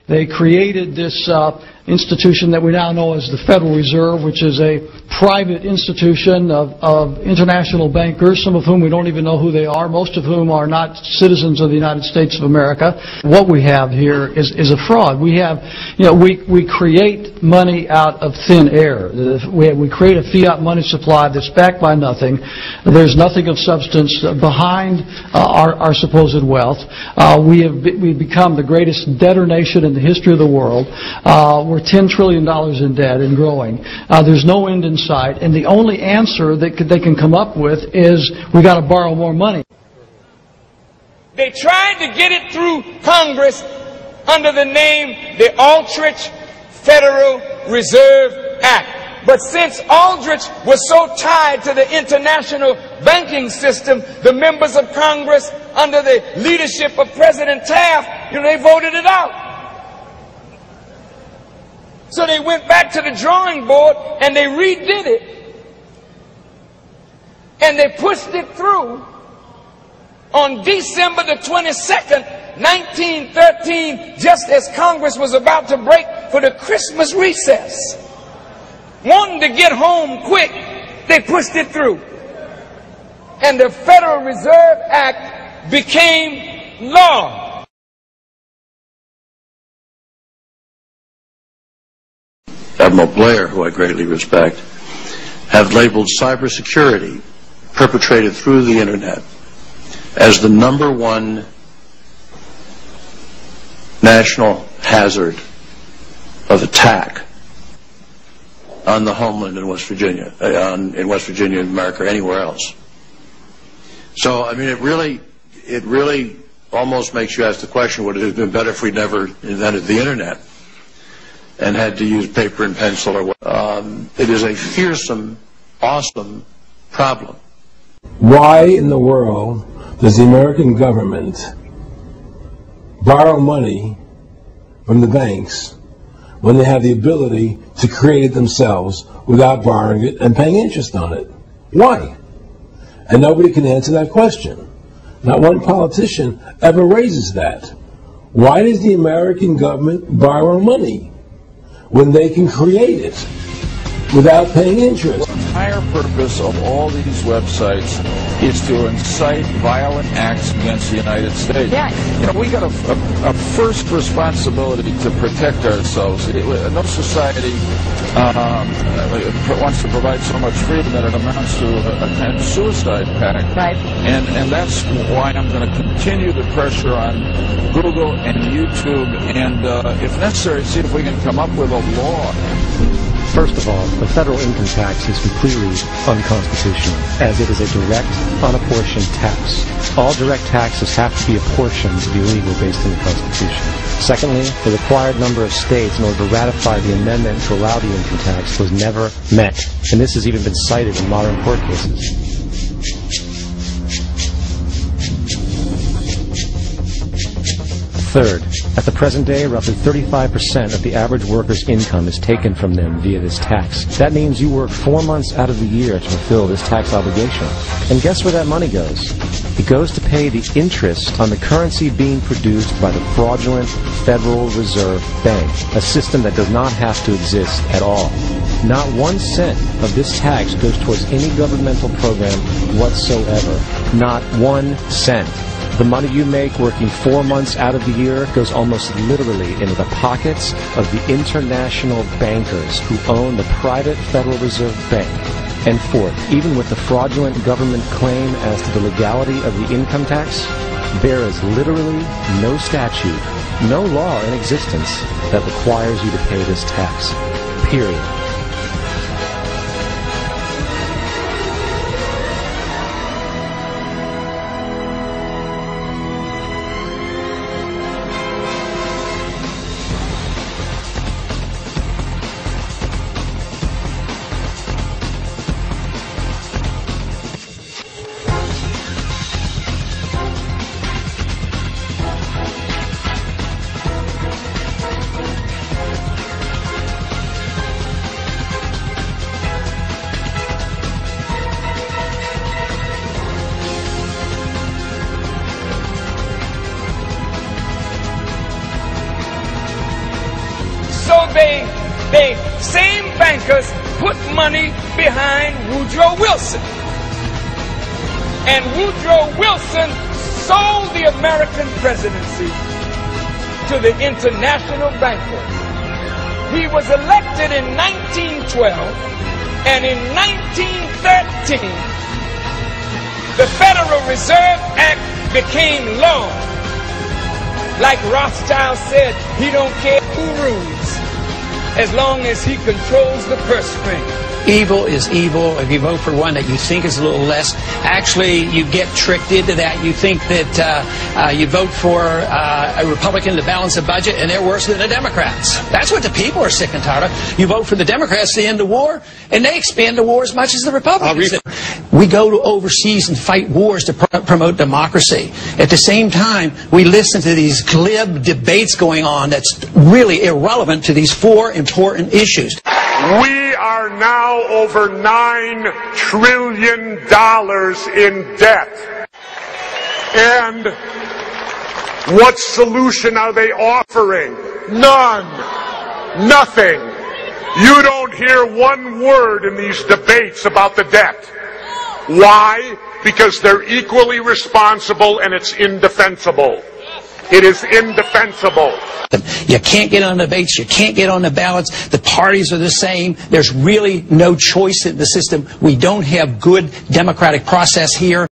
They created this institution that we now know as the Federal Reserve, which is a private institution of international bankers, some of whom we don't even know who they are, most of whom are not citizens of the United States of America. What we have here is a fraud. We have, we create money out of thin air. We create a fiat money supply that's backed by nothing. There's nothing of substance behind our supposed wealth. We've become the greatest debtor nation in the history of the world. We're $10 trillion in debt and growing. There's no end in sight, and the only answer that they can come up with is we got to borrow more money. They tried to get it through Congress under the name the Aldrich Federal Reserve Act. But since Aldrich was so tied to the international banking system, the members of Congress under the leadership of President Taft, they voted it out. So they went back to the drawing board and they redid it. And they pushed it through on December the 22nd, 1913, just as Congress was about to break for the Christmas recess. Wanting to get home quick, they pushed it through. And the Federal Reserve Act became law. Admiral Blair, who I greatly respect, have labeled cybersecurity perpetrated through the internet as the #1 national hazard of attack on the homeland in West Virginia, in West Virginia, America, or anywhere else. So, I mean, it really almost makes you ask the question, would it have been better if we never invented the internet and had to use paper and pencil or what? It is a fearsome, awesome problem. Why in the world does the American government borrow money from the banks when they have the ability to create it themselves without borrowing it and paying interest on it? Why? And nobody can answer that question. Not one politician ever raises that. Why does the American government borrow money when they can create it without paying interest? The entire purpose of all these websites is to incite violent acts against the United States. Yeah. We got a first responsibility to protect ourselves. No society wants to provide so much freedom that it amounts to a kind of suicide pact. Right. And that's why I'm going to continue the pressure on Google and YouTube, and if necessary, see if we can come up with a law. First of all, the federal income tax is completely unconstitutional, as it is a direct, unapportioned tax. All direct taxes have to be apportioned to be legal based on the Constitution. Secondly, the required number of states in order to ratify the amendment to allow the income tax was never met, and this has even been cited in modern court cases. Third, at the present day, roughly 35% of the average worker's income is taken from them via this tax. That means you work 4 months out of the year to fulfill this tax obligation. And guess where that money goes? It goes to pay the interest on the currency being produced by the fraudulent Federal Reserve Bank, a system that does not have to exist at all. Not 1 cent of this tax goes towards any governmental program whatsoever. Not 1 cent. The money you make working 4 months out of the year goes almost literally into the pockets of the international bankers who own the private Federal Reserve Bank. And fourth, even with the fraudulent government claim as to the legality of the income tax, there is literally no statute, no law in existence that requires you to pay this tax. Period. they same bankers put money behind Woodrow Wilson. And Woodrow Wilson sold the American presidency to the international bankers. He was elected in 1912, and in 1913, the Federal Reserve Act became law. Like Rothschild said, he don't care who rules, as long as he controls the purse string. Evil is evil. If you vote for one that you think is a little less, actually you get tricked into that. You think that you vote for a Republican to balance the budget, and they're worse than the Democrats. That's what the people are sick and tired of. You vote for the Democrats to end the war, and they expand the war as much as the Republicans. We go to overseas and fight wars to promote democracy. At the same time, we listen to these glib debates going on that's really irrelevant to these four important issues. We are now over $9 trillion in debt. And what solution are they offering? None. Nothing. You don't hear one word in these debates about the debt. Why? Because they're equally responsible and it's indefensible. It is indefensible. You can't get on the debates. You can't get on the ballots. The parties are the same. There's really no choice in the system. We don't have good democratic process here.